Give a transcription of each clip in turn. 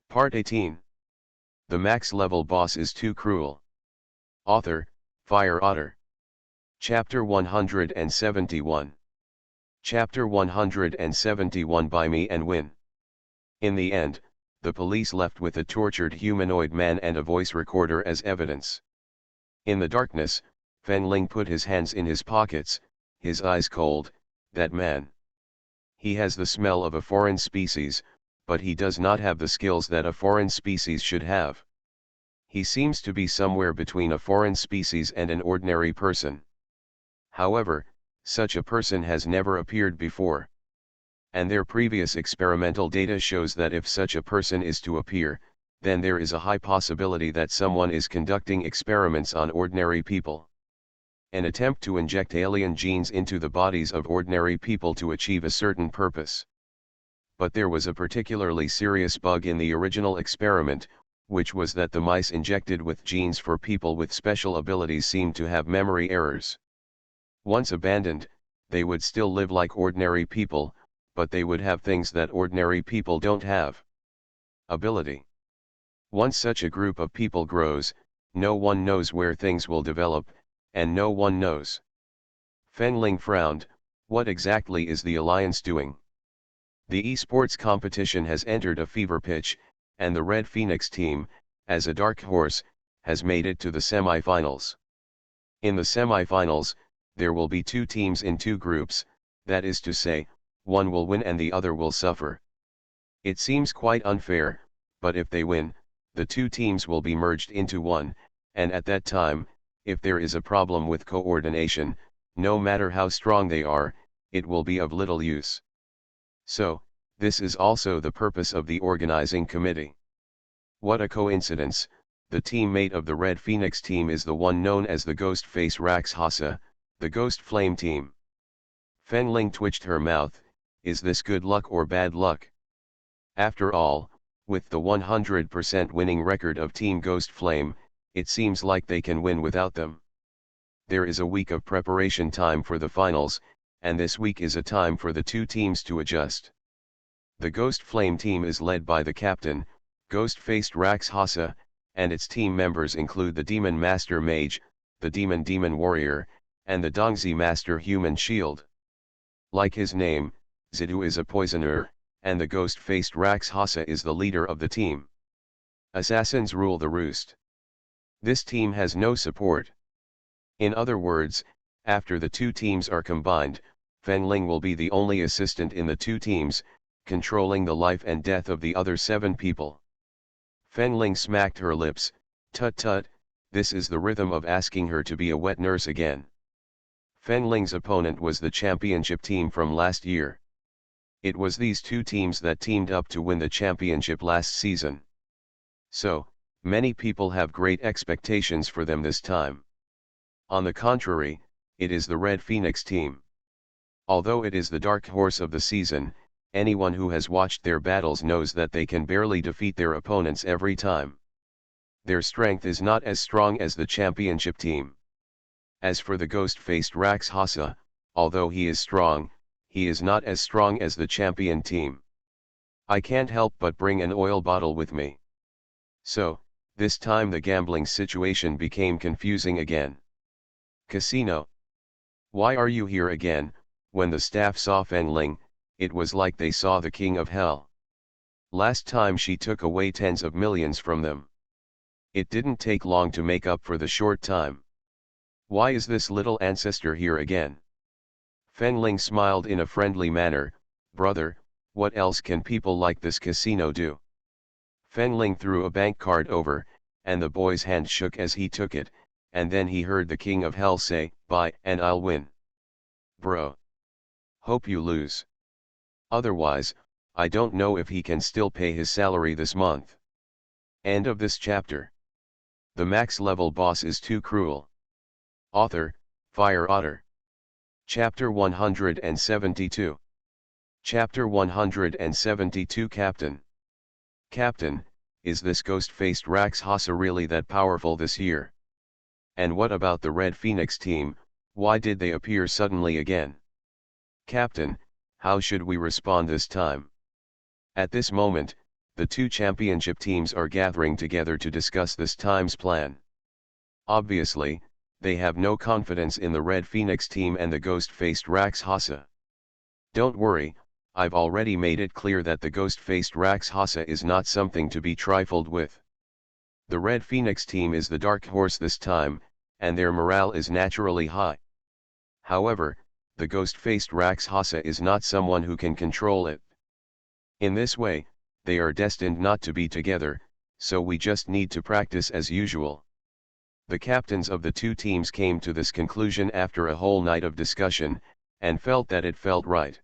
Part 18. The max level boss is too cruel. Author, Fire Otter. Chapter 171. Chapter 171 Buy Me and Win. In the end, the police left with a tortured humanoid man and a voice recorder as evidence. In the darkness, Feng Ling put his hands in his pockets, his eyes cold. That man. He has the smell of a foreign species, but he does not have the skills that a foreign species should have. He seems to be somewhere between a foreign species and an ordinary person. However, such a person has never appeared before. And their previous experimental data shows that if such a person is to appear, then there is a high possibility that someone is conducting experiments on ordinary people. An attempt to inject alien genes into the bodies of ordinary people to achieve a certain purpose. But there was a particularly serious bug in the original experiment, which was that the mice injected with genes for people with special abilities seemed to have memory errors. Once abandoned, they would still live like ordinary people, but they would have things that ordinary people don't have. Ability. Once such a group of people grows, no one knows where things will develop, and no one knows. Feng Ling frowned. What exactly is the Alliance doing? The esports competition has entered a fever pitch, and the Red Phoenix team, as a dark horse, has made it to the semi-finals. In the semi-finals, there will be two teams in two groups, that is to say, one will win and the other will suffer. It seems quite unfair, but if they win, the two teams will be merged into one, and at that time, if there is a problem with coordination, no matter how strong they are, it will be of little use. So, this is also the purpose of the organizing committee. What a coincidence, the teammate of the Red Phoenix team is the one known as the Ghost Face Rakshasa, the Ghost Flame team. Feng Ling twitched her mouth. Is this good luck or bad luck? After all, with the 100% winning record of Team Ghost Flame, it seems like they can win without them. There is a week of preparation time for the finals, and this week is a time for the two teams to adjust. The Ghost Flame team is led by the captain, Ghost-Faced Rakshasa, and its team members include the Demon Master Mage, the Demon Warrior, and the Dongzi Master Human Shield. Like his name, Zidu is a poisoner, and the Ghost-Faced Rakshasa is the leader of the team. Assassins rule the roost. This team has no support. In other words, after the two teams are combined, Feng Ling will be the only assistant in the two teams, controlling the life and death of the other 7 people. Feng Ling smacked her lips. Tut tut, this is the rhythm of asking her to be a wet nurse again. Feng Ling's opponent was the championship team from last year. It was these two teams that teamed up to win the championship last season. So, many people have great expectations for them this time. On the contrary, it is the Red Phoenix team. Although it is the dark horse of the season, anyone who has watched their battles knows that they can barely defeat their opponents every time. Their strength is not as strong as the championship team. As for the Ghost-Faced Rakshasa, although he is strong, he is not as strong as the champion team. I can't help but bring an oil bottle with me. So, this time the gambling situation became confusing again. Casino. Why are you here again? When the staff saw Feng Ling, it was like they saw the king of hell. Last time she took away tens of millions from them. It didn't take long to make up for the short time. Why is this little ancestor here again? Feng Ling smiled in a friendly manner. Brother, what else can people like this casino do? Feng Ling threw a bank card over, and the boy's hand shook as he took it, and then he heard the king of hell say, buy and I'll win. Bro. Hope you lose. Otherwise, I don't know if he can still pay his salary this month. End of this chapter. The max level boss is too cruel. Author, Fire Otter. Chapter 172. Chapter 172 Captain. Captain, is this ghost-faced Rakshasa really that powerful this year? And what about the Red Phoenix team, why did they appear suddenly again? Captain, how should we respond this time? At this moment, the two championship teams are gathering together to discuss this time's plan. Obviously, they have no confidence in the Red Phoenix team and the ghost-faced Rakshasa. Don't worry, I've already made it clear that the ghost-faced Rakshasa is not something to be trifled with. The Red Phoenix team is the dark horse this time, and their morale is naturally high. However, the ghost-faced Rakshasa is not someone who can control it. In this way, they are destined not to be together, so we just need to practice as usual. The captains of the two teams came to this conclusion after a whole night of discussion, and felt that it felt right.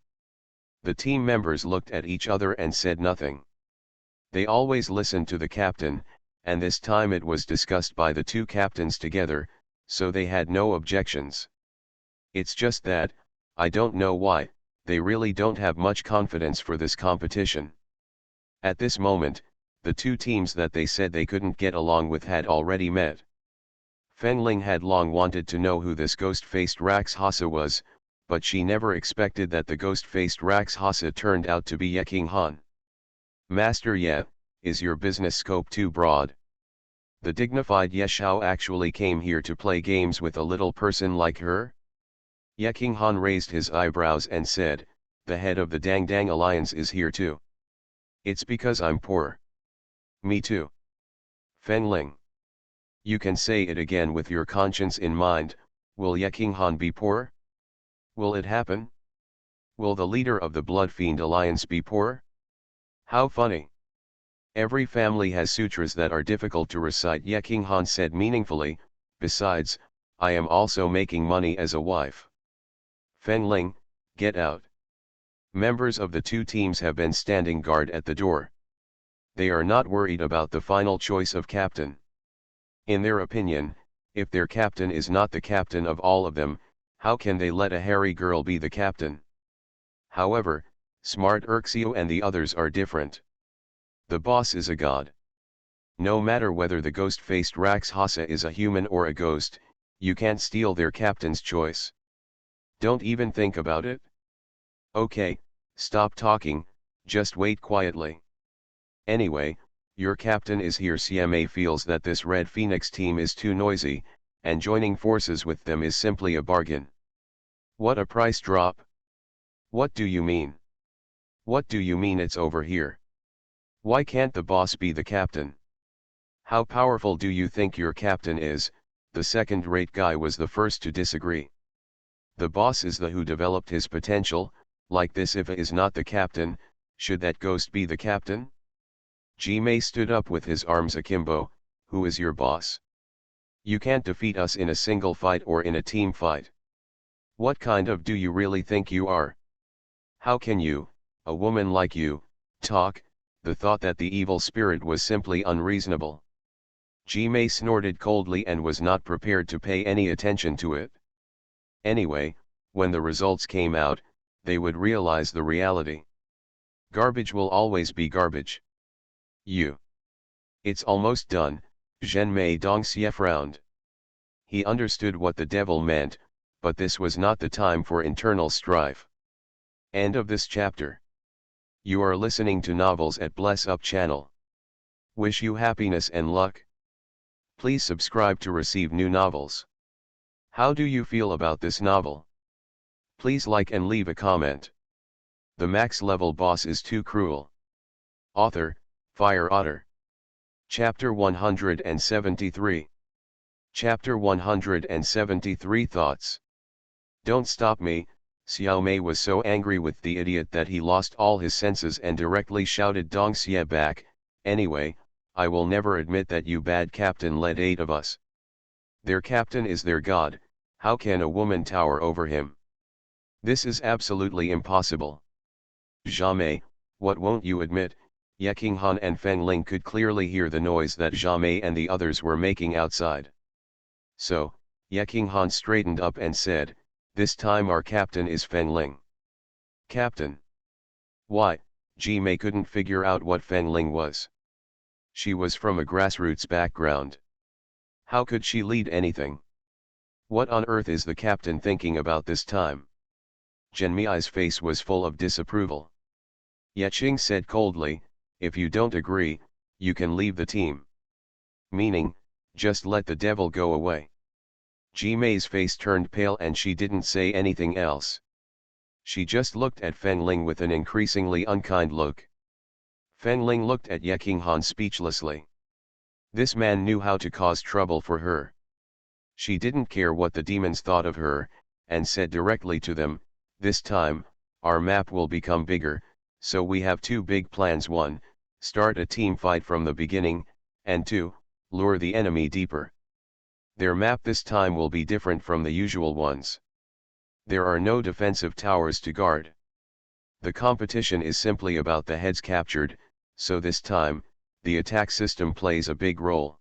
The team members looked at each other and said nothing. They always listened to the captain, and this time it was discussed by the two captains together, so they had no objections. It's just that, I don't know why, they really don't have much confidence for this competition. At this moment, the two teams that they said they couldn't get along with had already met. Feng Ling had long wanted to know who this ghost-faced Rakshasa was, but she never expected that the ghost-faced Rakshasa turned out to be Ye King Han. Master Ye, is your business scope too broad? The dignified Ye Shao actually came here to play games with a little person like her? Ye King Han raised his eyebrows and said, the head of the Dang Dang Alliance is here too. It's because I'm poor. Me too. Feng Ling. You can say it again with your conscience in mind, will Ye King Han be poor? Will it happen? Will the leader of the Blood Fiend Alliance be poor? How funny. Every family has sutras that are difficult to recite, Ye King Han said meaningfully. Besides, I am also making money as a wife. Feng Ling, get out. Members of the two teams have been standing guard at the door. They are not worried about the final choice of captain. In their opinion, if their captain is not the captain of all of them, how can they let a hairy girl be the captain? However, Smart Urxio and the others are different. The boss is a god. No matter whether the ghost-faced Rakshasa is a human or a ghost, you can't steal their captain's choice. Don't even think about it. Okay, stop talking, just wait quietly. Anyway, your captain is here. CMA feels that this Red Phoenix team is too noisy, and joining forces with them is simply a bargain. What a price drop! What do you mean? What do you mean it's over here? Why can't the boss be the captain? How powerful do you think your captain is? The second-rate guy was the first to disagree. The boss is the who developed his potential. Like this, if is not the captain, should that ghost be the captain? Ji-Mei stood up with his arms akimbo. Who is your boss? You can't defeat us in a single fight or in a team fight. What kind of do you really think you are? How can you, a woman like you, talk? The thought that the evil spirit was simply unreasonable. Ji-Mei snorted coldly and was not prepared to pay any attention to it. Anyway, when the results came out, they would realize the reality. Garbage will always be garbage. It's almost done. Zhenmei Dongxie frowned. He understood what the devil meant, but this was not the time for internal strife. End of this chapter. You are listening to Novels at Bless Up channel. Wish you happiness and luck. Please subscribe to receive new novels. How do you feel about this novel? Please like and leave a comment. The max level boss is too cruel. Author, Fire Otter. Chapter 173. Chapter 173 Thoughts. Don't stop me. Xiao Mei was so angry with the idiot that he lost all his senses and directly shouted Dongxie back. Anyway, I will never admit that you bad captain led 8 of us. Their captain is their god. How can a woman tower over him? This is absolutely impossible. Zha Mei, what won't you admit? Ye King Han and Feng Ling could clearly hear the noise that Zha Mei and the others were making outside. So, Ye King Han straightened up and said, this time our captain is Feng Ling. Captain? Why? Ji Mei couldn't figure out what Feng Ling was. She was from a grassroots background. How could she lead anything? What on earth is the captain thinking about this time? Zhenmiai's face was full of disapproval. Ye Qing said coldly, if you don't agree, you can leave the team. Meaning, just let the devil go away. Ji-mei's face turned pale and she didn't say anything else. She just looked at Feng Ling with an increasingly unkind look. Feng Ling looked at Ye Qinghan speechlessly. This man knew how to cause trouble for her. She didn't care what the demons thought of her, and said directly to them, "This time, our map will become bigger, so we have two big plans: 1, start a team fight from the beginning, and 2, lure the enemy deeper. Their map this time will be different from the usual ones. There are no defensive towers to guard. The competition is simply about the heads captured, so this time, the attack system plays a big role.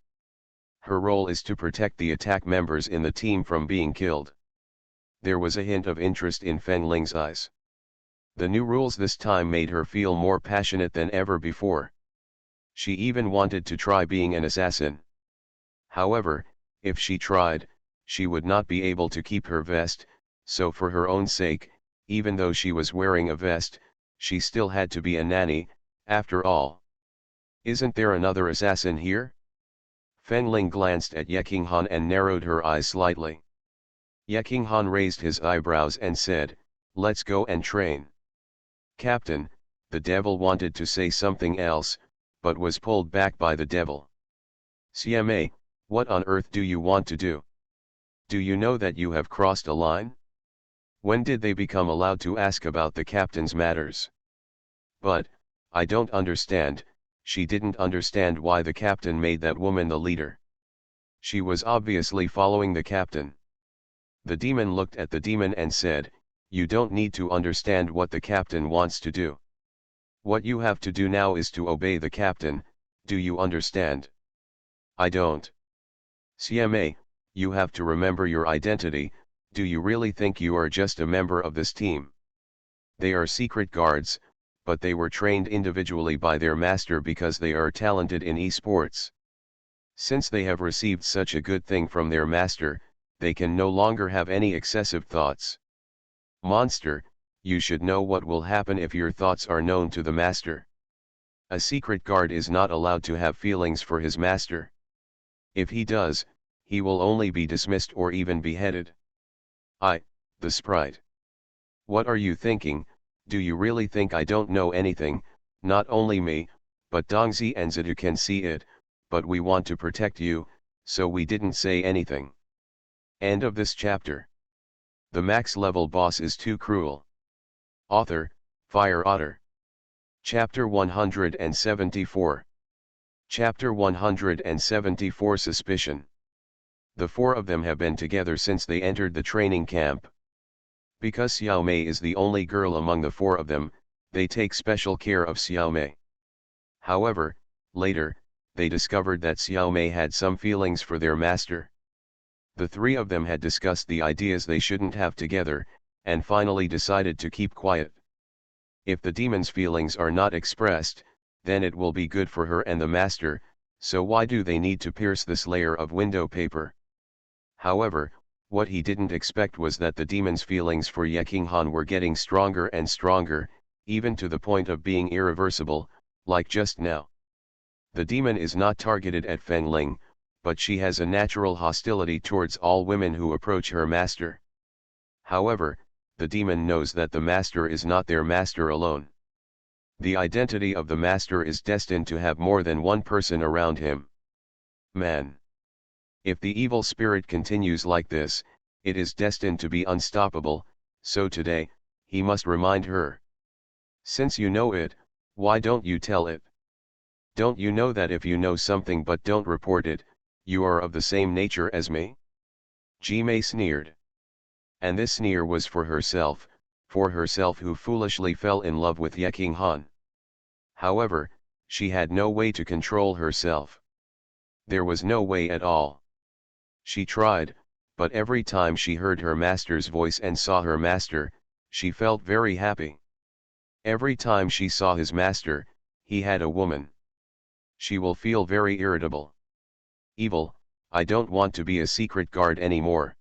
Her role is to protect the attack members in the team from being killed." There was a hint of interest in Feng Ling's eyes. The new rules this time made her feel more passionate than ever before. She even wanted to try being an assassin. However, if she tried, she would not be able to keep her vest, so for her own sake, even though she was wearing a vest, she still had to be a nanny, after all. "Isn't there another assassin here?" Feng Ling glanced at Ye Qinghan and narrowed her eyes slightly. Ye Qinghan raised his eyebrows and said, "Let's go and train." "Captain," the devil wanted to say something else, but was pulled back by the devil. "CMA, what on earth do you want to do? Do you know that you have crossed a line? When did they become allowed to ask about the captain's matters?" "But, I don't understand." She didn't understand why the captain made that woman the leader. She was obviously following the captain. The demon looked at the demon and said, "You don't need to understand what the captain wants to do. What you have to do now is to obey the captain, do you understand?" "I don't." "CMA, you have to remember your identity. Do you really think you are just a member of this team? They are secret guards, but they were trained individually by their master because they are talented in esports. Since they have received such a good thing from their master, they can no longer have any excessive thoughts. Monster, you should know what will happen if your thoughts are known to the master. A secret guard is not allowed to have feelings for his master. If he does, he will only be dismissed or even beheaded." The sprite. "What are you thinking? Do you really think I don't know anything? Not only me, but Dongzi and Zidu can see it, but we want to protect you, so we didn't say anything." End of this chapter. The max level boss is too cruel. Author, Fire Otter. Chapter 174. Chapter 174 Suspicion. The four of them have been together since they entered the training camp. Because Xiao Mei is the only girl among the four of them, they take special care of Xiao Mei. However, later, they discovered that Xiao Mei had some feelings for their master. The three of them had discussed the ideas they shouldn't have together, and finally decided to keep quiet. If the demon's feelings are not expressed, then it will be good for her and the master, so why do they need to pierce this layer of window paper? However, what he didn't expect was that the demon's feelings for Ye Qinghan were getting stronger and stronger, even to the point of being irreversible, like just now. The demon is not targeted at Feng Ling, but she has a natural hostility towards all women who approach her master. However, the demon knows that the master is not their master alone. The identity of the master is destined to have more than one person around him. Man. If the evil spirit continues like this, it is destined to be unstoppable, so today, he must remind her. "Since you know it, why don't you tell it? Don't you know that if you know something but don't report it, you are of the same nature as me?" Ji-mei sneered. And this sneer was for herself who foolishly fell in love with Ye Qinghan. However, she had no way to control herself. There was no way at all. She tried, but every time she heard her master's voice and saw her master, she felt very happy. Every time she saw his master, he had a woman. She will feel very irritable. Evil, I don't want to be a secret guard anymore.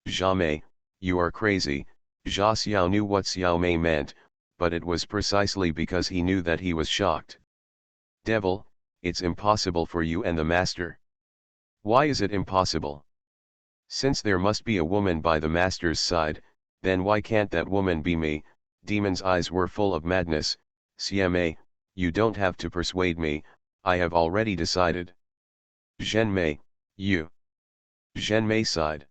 Xia Mei, you are crazy. Xia Xiao knew what Xiao Mei meant, but it was precisely because he knew that he was shocked. Devil, it's impossible for you and the master. Why is it impossible? Since there must be a woman by the master's side, then why can't that woman be me? Demon's eyes were full of madness. CMA, you don't have to persuade me, I have already decided. Zhenmei, you. Zhenmei sighed.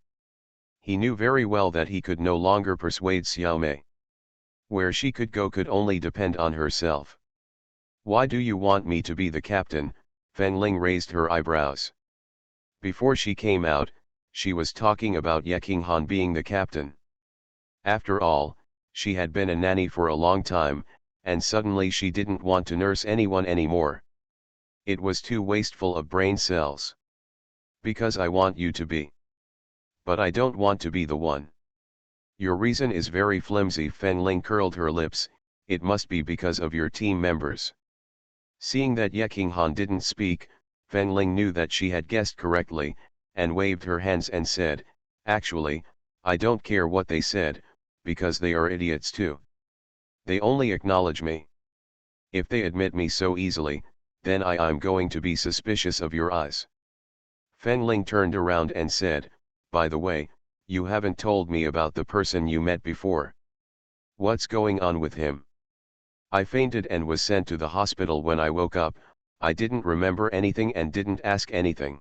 He knew very well that he could no longer persuade Xiaomei. Where she could go could only depend on herself. Why do you want me to be the captain? Feng Ling raised her eyebrows. Before she came out, she was talking about Ye Qinghan being the captain. After all, she had been a nanny for a long time, and suddenly she didn't want to nurse anyone anymore. It was too wasteful of brain cells. Because I want you to be. But I don't want to be the one. Your reason is very flimsy. Feng Ling curled her lips. It must be because of your team members. Seeing that Ye Qinghan didn't speak, Feng Ling knew that she had guessed correctly, and waved her hands and said, actually, I don't care what they said, because they are idiots too. They only acknowledge me. If they admit me so easily, then I'm going to be suspicious of your eyes. Feng Ling turned around and said, by the way, you haven't told me about the person you met before. What's going on with him? I fainted and was sent to the hospital. When I woke up, I didn't remember anything and didn't ask anything.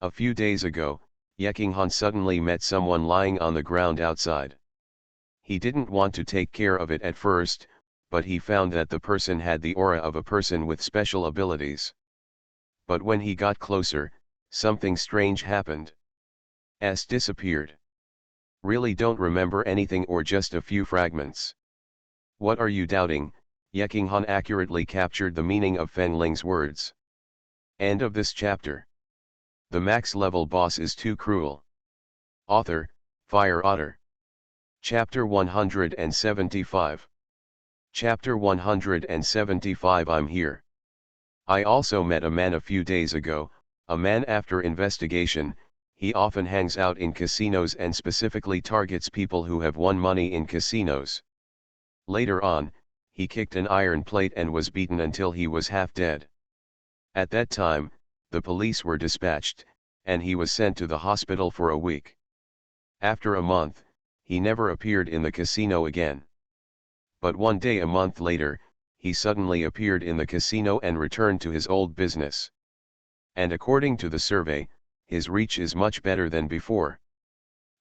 A few days ago, Ye Qinghan suddenly met someone lying on the ground outside. He didn't want to take care of it at first, but he found that the person had the aura of a person with special abilities. But when he got closer, something strange happened. S disappeared. Really don't remember anything or just a few fragments. What are you doubting? Ye Qinghan accurately captured the meaning of Feng Ling's words. End of this chapter. The max level boss is too cruel. Author, Fire Otter. Chapter 175. Chapter 175. I'm here. I also met a man a few days ago, a man after investigation. He often hangs out in casinos and specifically targets people who have won money in casinos. Later on, he kicked an iron plate and was beaten until he was half dead. At that time, the police were dispatched, and he was sent to the hospital for a week. After a month, he never appeared in the casino again. But one day a month later, he suddenly appeared in the casino and returned to his old business. And according to the survey, his reach is much better than before.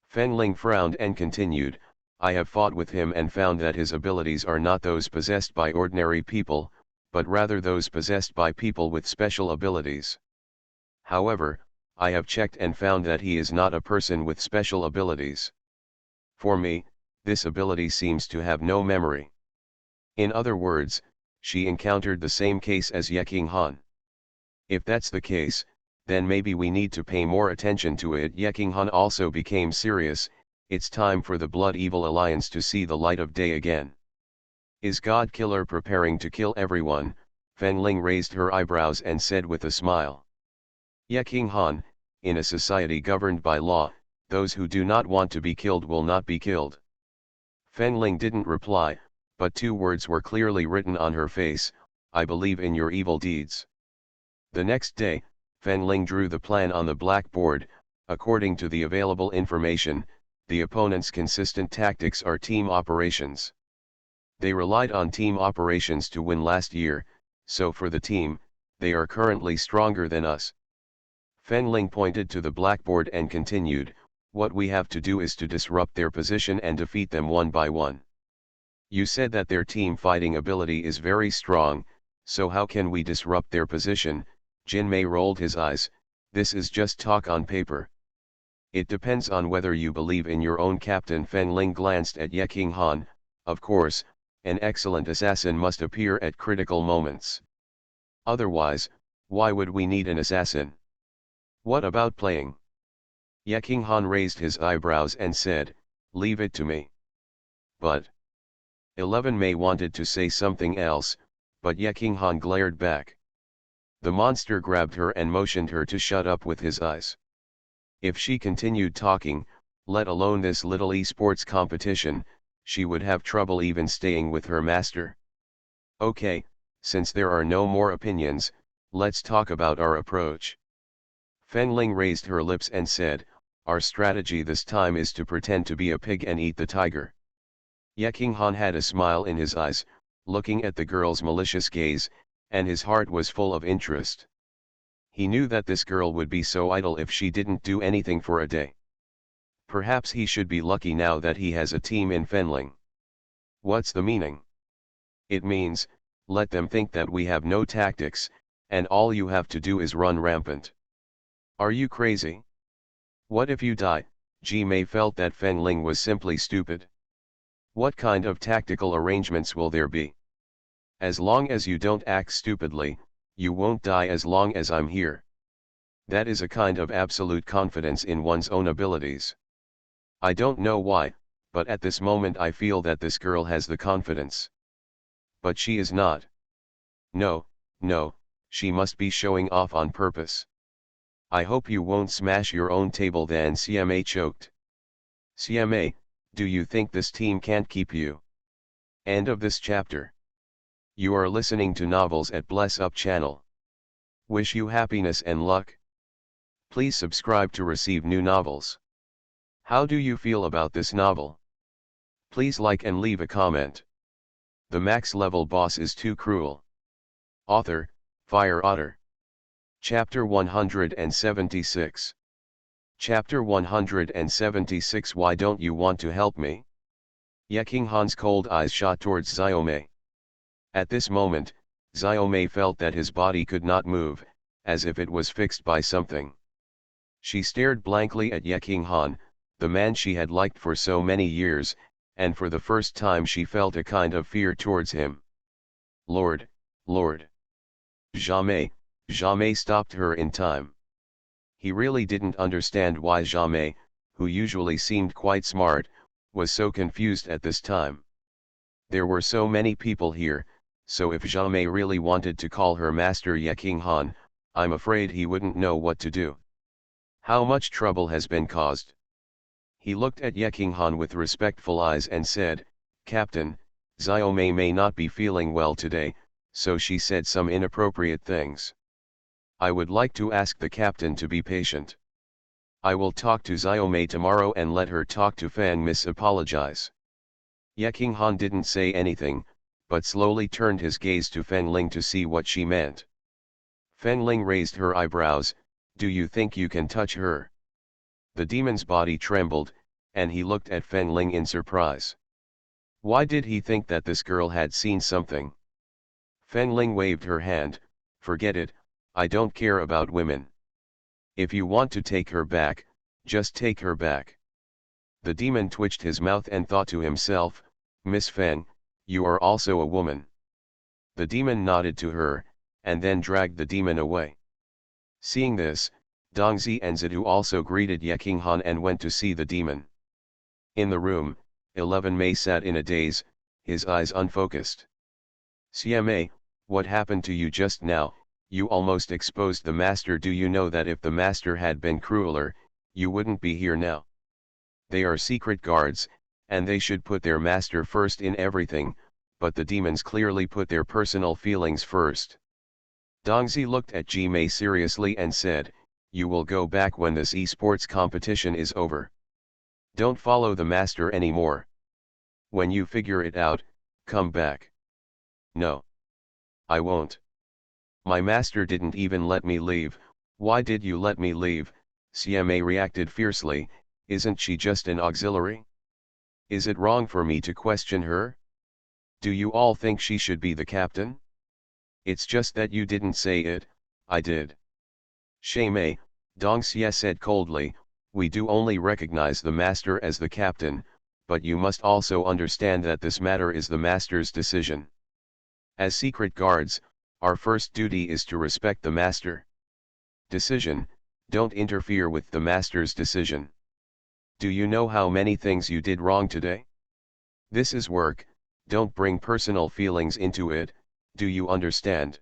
Feng Ling frowned and continued, I have fought with him and found that his abilities are not those possessed by ordinary people, but rather those possessed by people with special abilities. However, I have checked and found that he is not a person with special abilities. For me, this ability seems to have no memory. In other words, she encountered the same case as Ye Qinghan. If that's the case, then maybe we need to pay more attention to it. Ye Qinghan also became serious. It's time for the Blood Evil Alliance to see the light of day again. Is God Killer preparing to kill everyone? Feng Ling raised her eyebrows and said with a smile. Ye Qinghan, in a society governed by law, those who do not want to be killed will not be killed. Feng Ling didn't reply, but two words were clearly written on her face, I believe in your evil deeds. The next day, Feng Ling drew the plan on the blackboard. According to the available information, the opponent's consistent tactics are team operations. They relied on team operations to win last year, so for the team, they are currently stronger than us. Feng Ling pointed to the blackboard and continued, what we have to do is to disrupt their position and defeat them one by one. You said that their team fighting ability is very strong, so how can we disrupt their position? Jin Mei rolled his eyes, this is just talk on paper. It depends on whether you believe in your own captain. Feng Ling glanced at Ye Qinghan. Of course, an excellent assassin must appear at critical moments. Otherwise, why would we need an assassin? What about playing? Ye Qinghan raised his eyebrows and said, leave it to me. But 11 Mei wanted to say something else, but Ye Qinghan glared back. The monster grabbed her and motioned her to shut up with his eyes. If she continued talking, let alone this little esports competition, she would have trouble even staying with her master. Okay, Since there are no more opinions, let's talk about our approach. Fengling raised her lips and said, our strategy this time is to pretend to be a pig and eat the tiger. Ye Qinghan had a smile in his eyes, looking at the girl's malicious gaze, and his heart was full of interest. He knew that this girl would be so idle if she didn't do anything for a day. Perhaps he should be lucky now that he has a team in Fengling. What's the meaning? It means, let them think that we have no tactics, and all you have to do is run rampant. Are you crazy? What if you die? Ji Mei felt that Fengling was simply stupid. What kind of tactical arrangements will there be? As long as you don't act stupidly, you won't die as long as I'm here. That is a kind of absolute confidence in one's own abilities. I don't know why, but at this moment I feel that this girl has the confidence. But she is not. No, no, she must be showing off on purpose. I hope you won't smash your own table then, CMA choked. CMA, do you think this team can't keep you? End of this chapter. You are listening to Novels at Bless Up channel. Wish you happiness and luck. Please subscribe to receive new novels. How do you feel about this novel? Please like and leave a comment. The max level boss is too cruel. Author, Fire Otter. Chapter 176. Chapter 176. Why don't you want to help me? Ye Qinghan's cold eyes shot towards Xiaomei. At this moment, Xiaomei felt that his body could not move, as if it was fixed by something. She stared blankly at Ye Qinghan, the man she had liked for so many years, and for the first time she felt a kind of fear towards him. Lord, Lord. Xiaomei stopped her in time. He really didn't understand why Xiaomei, who usually seemed quite smart, was so confused at this time. There were so many people here, so if Xiaomei really wanted to call her master Ye Qinghan, I'm afraid he wouldn't know what to do. How much trouble has been caused? He looked at Ye Qinghan with respectful eyes and said, Captain, Xiaomei may not be feeling well today, so she said some inappropriate things. I would like to ask the captain to be patient. I will talk to Xiaomei tomorrow and let her talk to Fang Miss apologize. Ye Qinghan didn't say anything, but slowly turned his gaze to Fengling to see what she meant. Fengling raised her eyebrows. Do you think you can touch her? The demon's body trembled, and he looked at Fengling in surprise. Why did he think that this girl had seen something? Fengling waved her hand. Forget it, I don't care about women. If you want to take her back, just take her back. The demon twitched his mouth and thought to himself, Miss Feng, you are also a woman. The demon nodded to her, and then dragged the demon away. Seeing this, Dongzi and Zidu also greeted Ye Qinghan and went to see the demon. In the room, 11 Mei sat in a daze, his eyes unfocused. CMA, what happened to you just now? You almost exposed the master. Do you know that if the master had been crueler, you wouldn't be here now? They are secret guards, and they should put their master first in everything, but the demons clearly put their personal feelings first. Dongzi looked at Ji Mei seriously and said, you will go back when this esports competition is over. Don't follow the master anymore. When you figure it out, come back. No. I won't. My master didn't even let me leave. Why did you let me leave? CMA reacted fiercely. Isn't she just an auxiliary? Is it wrong for me to question her? Do you all think she should be the captain? It's just that you didn't say it, I did. Shame, Dongxie said coldly, we do only recognize the master as the captain, but you must also understand that this matter is the master's decision. As secret guards, our first duty is to respect the master. Decision, don't interfere with the master's decision. Do you know how many things you did wrong today? This is work, don't bring personal feelings into it, do you understand?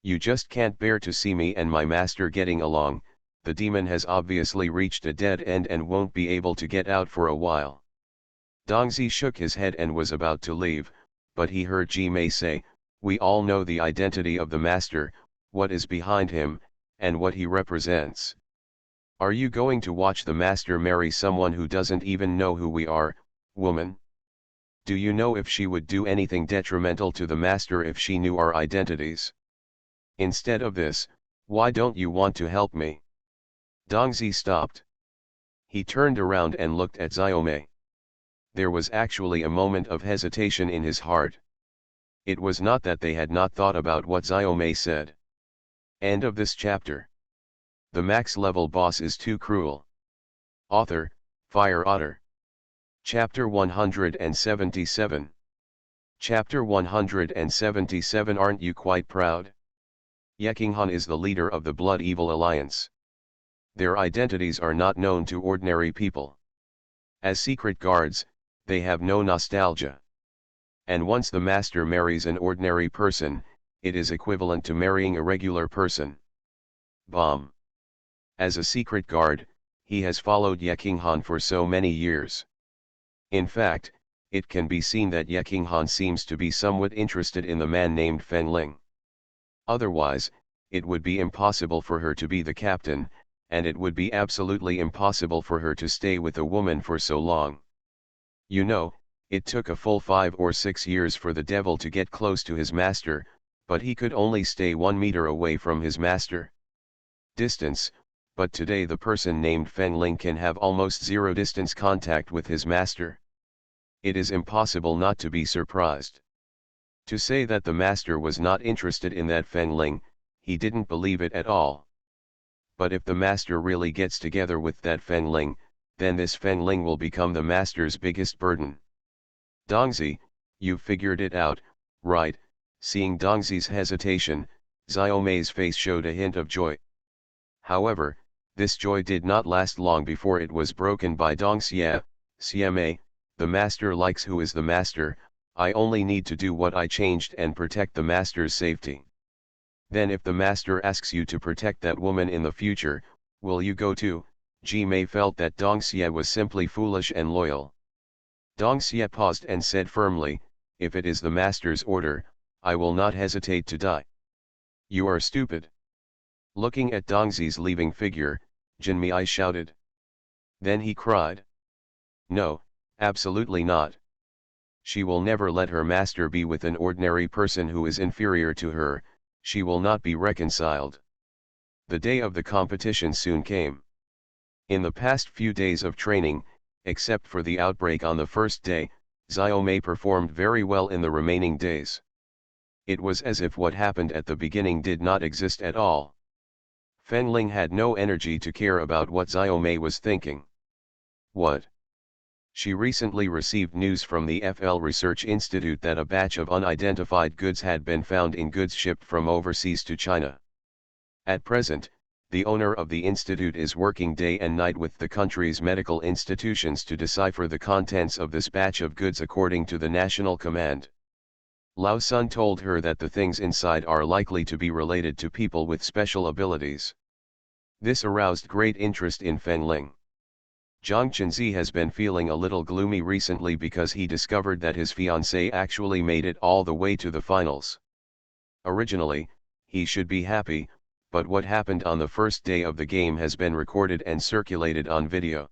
You just can't bear to see me and my master getting along. The demon has obviously reached a dead end and won't be able to get out for a while. Dongzi shook his head and was about to leave, but he heard Ji Mei say, We all know the identity of the master, what is behind him, and what he represents. Are you going to watch the master marry someone who doesn't even know who we are, woman? Do you know if she would do anything detrimental to the master if she knew our identities? Instead of this, why don't you want to help me? Dongzi stopped. He turned around and looked at Xiaomei. There was actually a moment of hesitation in his heart. It was not that they had not thought about what Xiaomei said. End of this chapter. The max level boss is too cruel. Author, Fire Otter. Chapter 177. Chapter 177. Aren't you quite proud? Yekinghan is the leader of the Blood Evil Alliance. Their identities are not known to ordinary people. As secret guards, they have no nostalgia. And once the master marries an ordinary person, it is equivalent to marrying a regular person. Bomb. As a secret guard, he has followed Yekinghan for so many years. In fact, it can be seen that Yekinghan seems to be somewhat interested in the man named Feng Ling. Otherwise, it would be impossible for her to be the captain, and it would be absolutely impossible for her to stay with a woman for so long. You know, it took a full 5 or 6 years for the devil to get close to his master, but he could only stay 1 meter away from his master. Distance, but today the person named Feng Ling can have almost zero distance contact with his master. It is impossible not to be surprised. To say that the master was not interested in that Feng Ling, he didn't believe it at all. But if the master really gets together with that Feng Ling, then this Feng Ling will become the master's biggest burden. Dongzi, you've figured it out, right? Seeing Dongzi's hesitation, Xiaomei's face showed a hint of joy. However, this joy did not last long before it was broken by Dongxia. Xiaomei, the master likes who is the master, I only need to do what I changed and protect the master's safety. Then if the master asks you to protect that woman in the future, will you go too? Ji-mei felt that Dongxia was simply foolish and loyal. Dongxia paused and said firmly, if it is the master's order, I will not hesitate to die. You are stupid. Looking at Dongxi's leaving figure, Jinmei shouted. Then he cried. No, absolutely not. She will never let her master be with an ordinary person who is inferior to her, she will not be reconciled. The day of the competition soon came. In the past few days of training, except for the outbreak on the first day, Xiaomei performed very well in the remaining days. It was as if what happened at the beginning did not exist at all. Feng Ling had no energy to care about what Xiaomei was thinking. What? She recently received news from the FL Research Institute that a batch of unidentified goods had been found in goods shipped from overseas to China. At present, the owner of the institute is working day and night with the country's medical institutions to decipher the contents of this batch of goods according to the national command. Lao Sun told her that the things inside are likely to be related to people with special abilities. This aroused great interest in Feng Ling. Zhang Qinzi has been feeling a little gloomy recently because he discovered that his fiancée actually made it all the way to the finals. Originally, he should be happy, but what happened on the first day of the game has been recorded and circulated on video.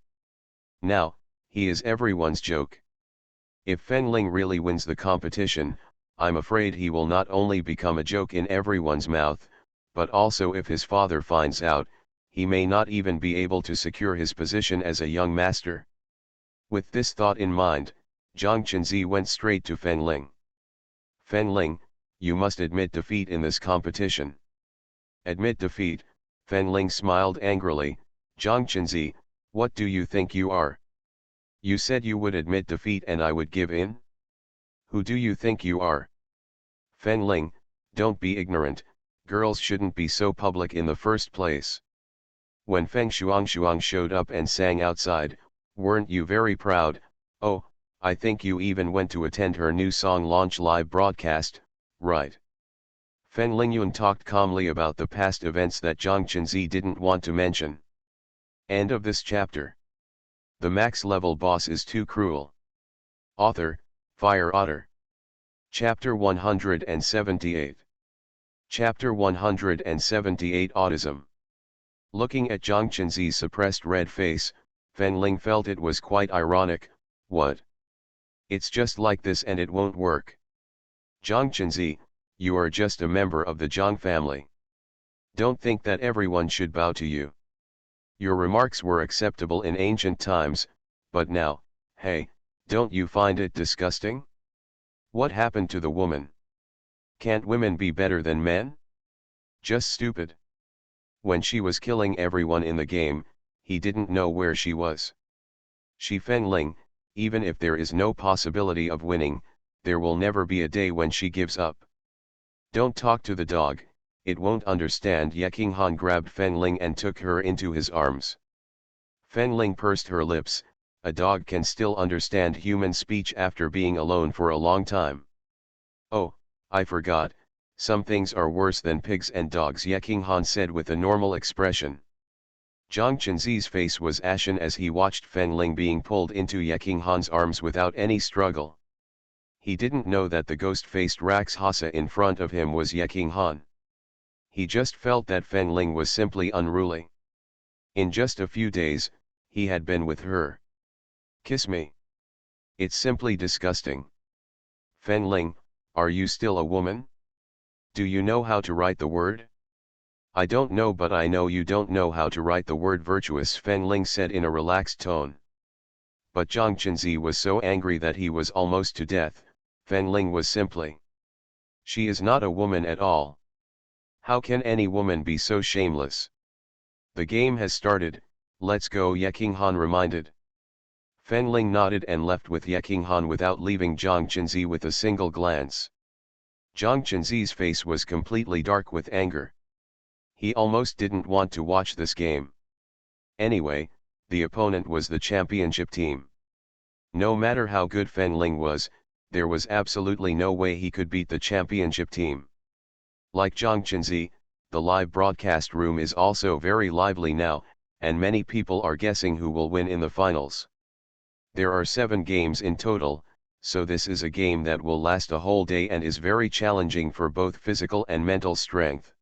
Now, he is everyone's joke. If Feng Ling really wins the competition, I'm afraid he will not only become a joke in everyone's mouth, but also if his father finds out, he may not even be able to secure his position as a young master. With this thought in mind, Zhang Qinzi went straight to Feng Ling. Feng Ling, you must admit defeat in this competition. Admit defeat, Feng Ling smiled angrily. Zhang Qinzi, what do you think you are? You said you would admit defeat and I would give in? Who do you think you are? Feng Ling, don't be ignorant, girls shouldn't be so public in the first place. When Feng Shuang showed up and sang outside, weren't you very proud? Oh, I think you even went to attend her new song launch live broadcast, right? Feng Lingyun talked calmly about the past events that Zhang Qinzi didn't want to mention. End of this chapter. The max level boss is too cruel. Author, Fire Otter. Chapter 178. Chapter 178 Autism. Looking at Zhang Qinzi's suppressed red face, Fen Ling felt it was quite ironic. What? It's just like this and it won't work. Zhang Qinzi, you are just a member of the Zhang family. Don't think that everyone should bow to you. Your remarks were acceptable in ancient times, but now, hey, don't you find it disgusting? What happened to the woman? Can't women be better than men? Just stupid. When she was killing everyone in the game, he didn't know where she was. She Fen Ling, even if there is no possibility of winning, there will never be a day when she gives up. Don't talk to the dog, it won't understand. Ye Qinghan grabbed Fen Ling and took her into his arms. Fen Ling pursed her lips. A dog can still understand human speech after being alone for a long time. Oh, I forgot, some things are worse than pigs and dogs, Ye Qinghan said with a normal expression. Zhang Qinzi's face was ashen as he watched Fen Ling being pulled into Ye Qinghan's arms without any struggle. He didn't know that the ghost-faced Rakshasa in front of him was Ye Qinghan. He just felt that Fen Ling was simply unruly. In just a few days, he had been with her. Kiss me. It's simply disgusting. Fen Ling, are you still a woman? Do you know how to write the word? I don't know, but I know you don't know how to write the word virtuous, Fen Ling said in a relaxed tone. But Zhang Qinzi was so angry that he was almost to death. Fen Ling was simply. She is not a woman at all. How can any woman be so shameless? The game has started, let's go, Ye Qinghan reminded. Fen Ling nodded and left with Ye Qinghan without leaving Zhang Qinzi with a single glance. Zhang Qinzi's face was completely dark with anger. He almost didn't want to watch this game. Anyway, the opponent was the championship team. No matter how good Fen Ling was, there was absolutely no way he could beat the championship team. Like Zhang Qinzi, the live broadcast room is also very lively now, and many people are guessing who will win in the finals. There are 7 games in total, so this is a game that will last a whole day and is very challenging for both physical and mental strength.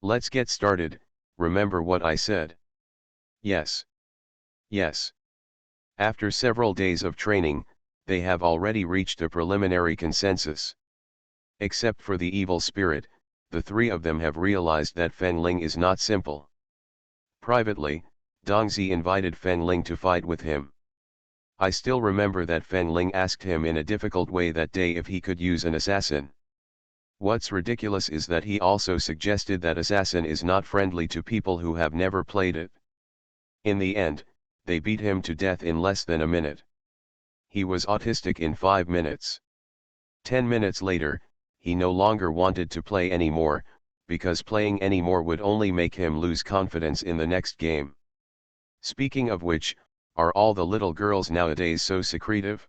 Let's get started. Remember what I said? Yes. Yes. After several days of training, they have already reached a preliminary consensus. Except for the evil spirit, the 3 of them have realized that Fen Ling is not simple. Privately, Dongzi invited Fen Ling to fight with him. I still remember that Fen Ling asked him in a difficult way that day if he could use an assassin. What's ridiculous is that he also suggested that assassin is not friendly to people who have never played it. In the end, they beat him to death in less than a minute. He was autistic in 5 minutes. 10 minutes later, he no longer wanted to play anymore, because playing anymore would only make him lose confidence in the next game. Speaking of which, are all the little girls nowadays so secretive?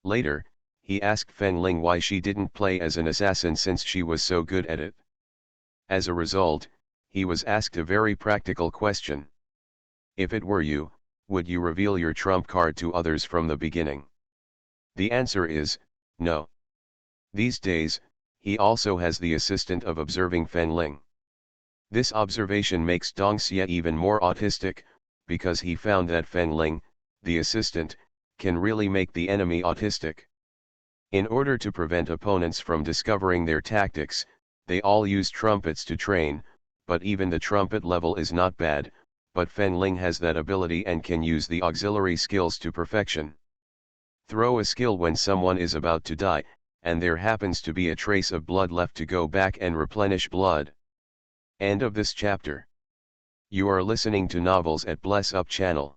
Later, he asked Fen Ling why she didn't play as an assassin since she was so good at it. As a result, he was asked a very practical question. If it were you, would you reveal your trump card to others from the beginning? The answer is, no. These days, he also has the assistant of observing Fen Ling. This observation makes Dong Xie even more autistic, because he found that Fen Ling, the assistant, can really make the enemy autistic. In order to prevent opponents from discovering their tactics, they all use trumpets to train, but even the trumpet level is not bad, but Fen Ling has that ability and can use the auxiliary skills to perfection. Throw a skill when someone is about to die, and there happens to be a trace of blood left to go back and replenish blood. End of this chapter. You are listening to Novels at Bless Up channel.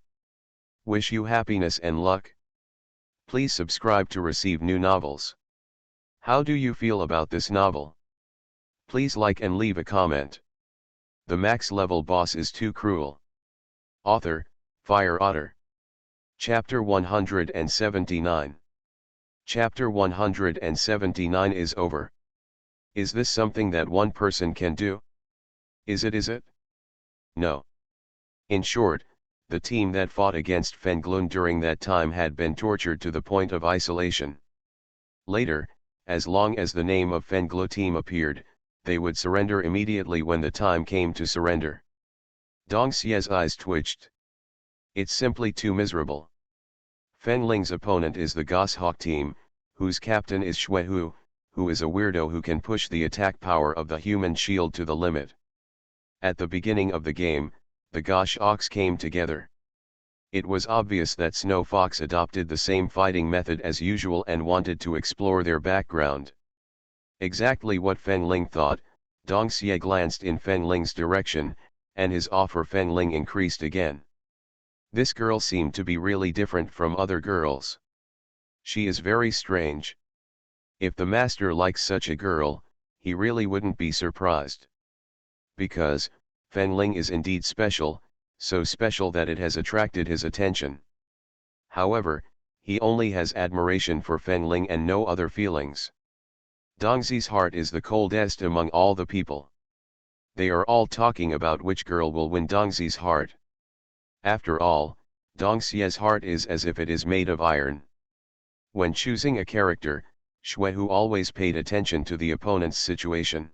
Wish you happiness and luck. Please subscribe to receive new novels. How do you feel about this novel? Please like and leave a comment. The max level boss is too cruel. Author, Fire Otter. Chapter 179. Chapter 179 is over. Is this something that one person can do? Is it? No. In short, the team that fought against Fen Glun during that time had been tortured to the point of isolation. Later, As long as the name of Fenglo team appeared, they would surrender immediately when the time came to surrender. Dong Xie's eyes twitched. It's simply too miserable. Fenling's opponent is the Goshawk team, whose captain is Xuehu, who is a weirdo who can push the attack power of the human shield to the limit. At the beginning of the game, the Goshawks came together. It was obvious that Snow Fox adopted the same fighting method as usual and wanted to explore their background. Exactly what Fenling thought. Dong Xie glanced in Fenling's direction, and his awe for Fenling increased again. This girl seemed to be really different from other girls. She is very strange. If the master likes such a girl, he really wouldn't be surprised. Because, Fenling is indeed special, so special that it has attracted his attention. However, he only has admiration for Fenling and no other feelings. Dongxi's heart is the coldest among all the people. They are all talking about which girl will win Dongxi's heart. After all, Dongxi's heart is as if it is made of iron. When choosing a character, Xuehu always paid attention to the opponent's situation.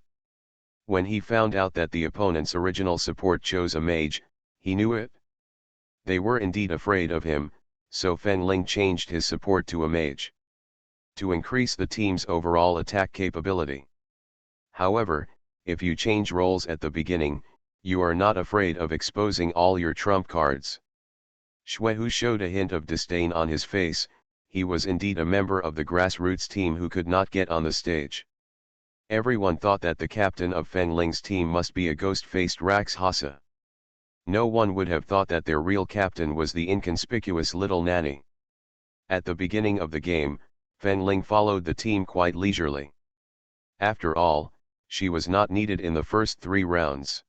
When he found out that the opponent's original support chose a mage, he knew it. They were indeed afraid of him, so Fenling changed his support to a mage, to increase the team's overall attack capability. However, if you change roles at the beginning, you are not afraid of exposing all your trump cards. Xuehu showed a hint of disdain on his face. He was indeed a member of the grassroots team who could not get on the stage. Everyone thought that the captain of Fenling's team must be a ghost-faced Rakshasa. No one would have thought that their real captain was the inconspicuous little nanny. At the beginning of the game, Fenling followed the team quite leisurely. After all, she was not needed in the first 3 rounds.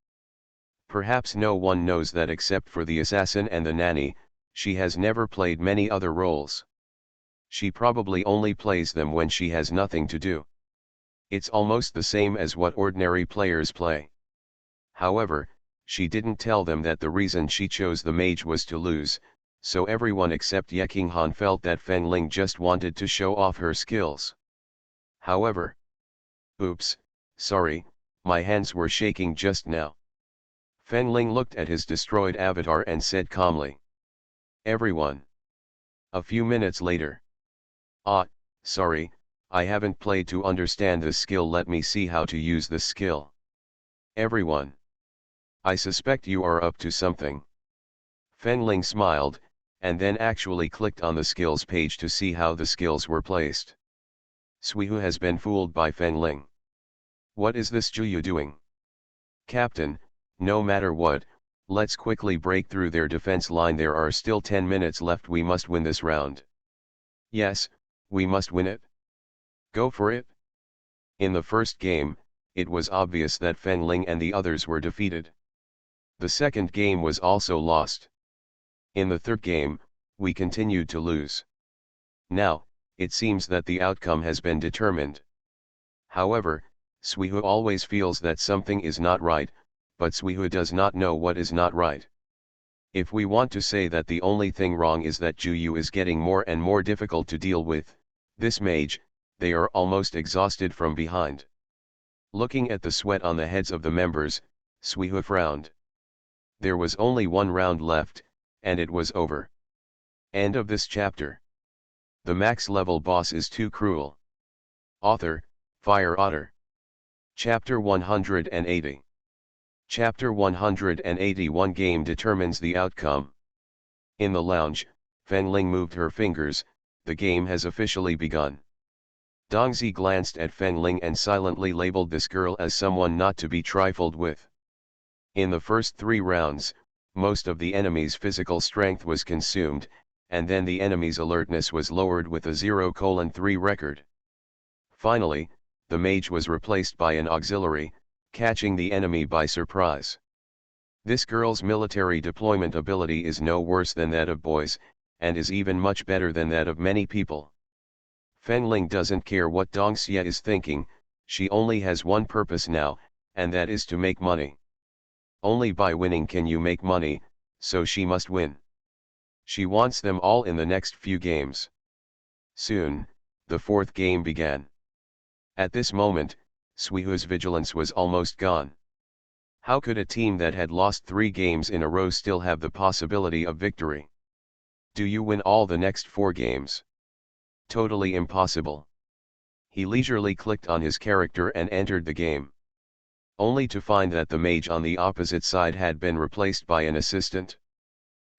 Perhaps no one knows that except for the assassin and the nanny, she has never played many other roles. She probably only plays them when she has nothing to do. It's almost the same as what ordinary players play. However, she didn't tell them that the reason she chose the mage was to lose, so everyone except Ye Qinghan felt that Fenling just wanted to show off her skills. However, oops, sorry, my hands were shaking just now. Fenling looked at his destroyed avatar and said calmly. Everyone. A few minutes later. Sorry, I haven't played to understand this skill. Let me see how to use this skill. Everyone. I suspect you are up to something. Fenling smiled, and then actually clicked on the skills page to see how the skills were placed. Suihu has been fooled by Fenling. What is this Juyu doing? Captain, no matter what, let's quickly break through their defense line. There are still 10 minutes left. We must win this round. Yes, we must win it. Go for it. In the first game, it was obvious that Fenling and the others were defeated. The second game was also lost. In the third game, we continued to lose. Now, it seems that the outcome has been determined. However, Suihu always feels that something is not right, but Suihu does not know what is not right. If we want to say that the only thing wrong is that Juyu is getting more and more difficult to deal with, this mage, they are almost exhausted from behind. Looking at the sweat on the heads of the members, Suihu frowned. There was only 1 round left, and it was over. End of this chapter. The max level boss is too cruel. Author, Fire Otter. Chapter 180. Chapter 181. Game determines the outcome. In the lounge, Fenling moved her fingers. The game has officially begun. Dongxi glanced at Fenling and silently labeled this girl as someone not to be trifled with. In the first 3 rounds, most of the enemy's physical strength was consumed, and then the enemy's alertness was lowered with a 0:3 record. Finally, the mage was replaced by an auxiliary, catching the enemy by surprise. This girl's military deployment ability is no worse than that of boys, and is even much better than that of many people. Fenling doesn't care what Dongxie is thinking. She only has one purpose now, and that is to make money. Only by winning can you make money, so she must win. She wants them all in the next few games. Soon, the 4th game began. At this moment, Suihu's vigilance was almost gone. How could a team that had lost 3 games in a row still have the possibility of victory? Do you win all the next 4 games? Totally impossible. He leisurely clicked on his character and entered the game. Only to find that the mage on the opposite side had been replaced by an assistant.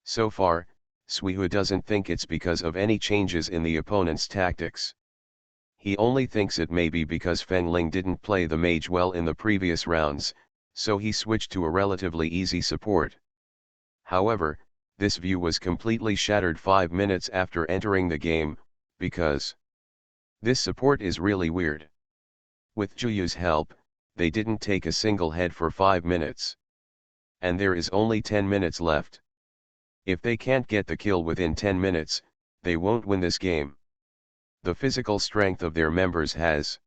So far, Suihu doesn't think it's because of any changes in the opponent's tactics. He only thinks it may be because Fengling didn't play the mage well in the previous rounds, so he switched to a relatively easy support. However, this view was completely shattered 5 minutes after entering the game, because this support is really weird. With Juyu's help, they didn't take a single head for 5 minutes. And there is only 10 minutes left. If they can't get the kill within 10 minutes, they won't win this game. The physical strength of their members has.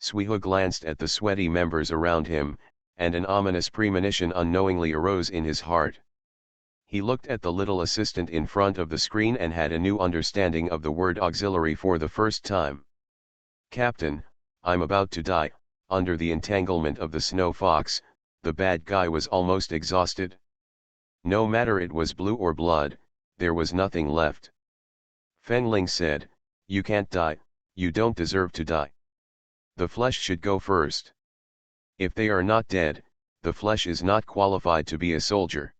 Suihu glanced at the sweaty members around him, and an ominous premonition unknowingly arose in his heart. He looked at the little assistant in front of the screen and had a new understanding of the word auxiliary for the first time. "Captain, I'm about to die." Under the entanglement of the snow fox, the bad guy was almost exhausted. No matter it was blue or blood, there was nothing left. Fengling said, "You can't die, you don't deserve to die. The flesh should go first. If they are not dead, the flesh is not qualified to be a soldier."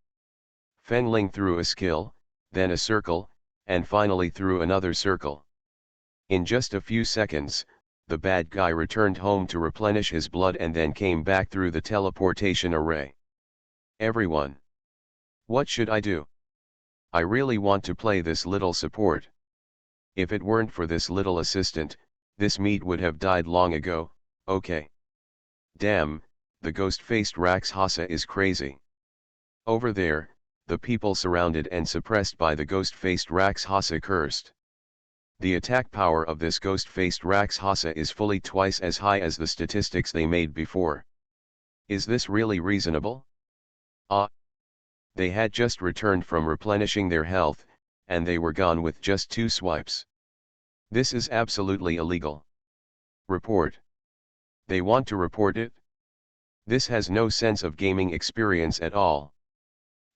Fengling threw a skill, then a circle, and finally threw another circle. In just a few seconds, the bad guy returned home to replenish his blood and then came back through the teleportation array. "Everyone. What should I do? I really want to play this little support. If it weren't for this little assistant, this meat would have died long ago." "Okay. Damn, the ghost-faced Rakshasa is crazy." Over there, the people surrounded and suppressed by the ghost-faced Rakshasa cursed. The attack power of this ghost-faced Rakshasa is fully twice as high as the statistics they made before. Is this really reasonable? They had just returned from replenishing their health, and they were gone with just 2 swipes. This is absolutely illegal. Report. They want to report it? This has no sense of gaming experience at all.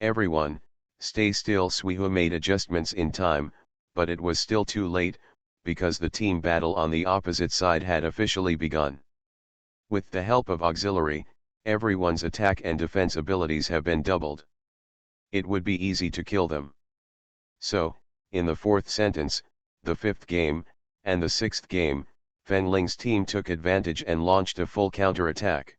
Everyone, stay still. Suihu made adjustments in time, but it was still too late, because the team battle on the opposite side had officially begun. With the help of auxiliary, everyone's attack and defense abilities have been doubled. It would be easy to kill them. So, in the 4th sentence, the 5th game, and the 6th game, Fengling's team took advantage and launched a full counter-attack.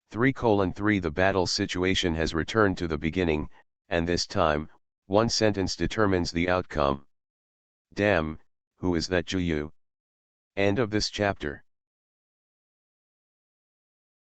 3:3 The battle situation has returned to the beginning, and this time, 1 sentence determines the outcome. Damn, who is that Juyu? End of this chapter.